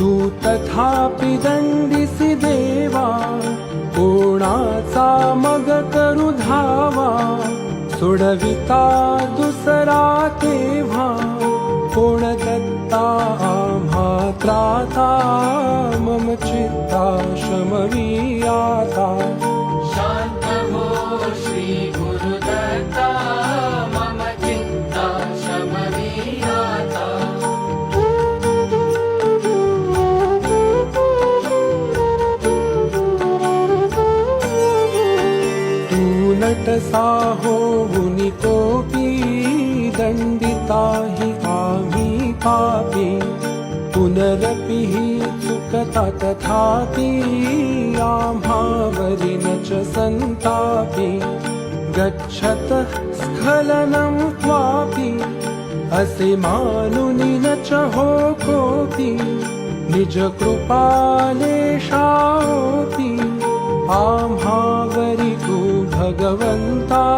तू तथापि दंडिसी देवा, कोणाचा मग करू धावा, सोडविता दुसरा तेव्हा, कोण दत्ता आम्हा त्राता, मम चित्ता शमवी आता. शांत हो श्री गुरुदत्ता, मम चित्ता शमवी आता. तू नटसा होऊनि कोपी, दंडिता हि आम्ही पापी, पुनरपि हि चुकता तथापि, आम्हावरि न च संतापि. गच्छतः स्खलनं क्वापि, असे मानुनि न च हो कोपि, निज कृपालेशापि. आम्हावरि तू भगवंता,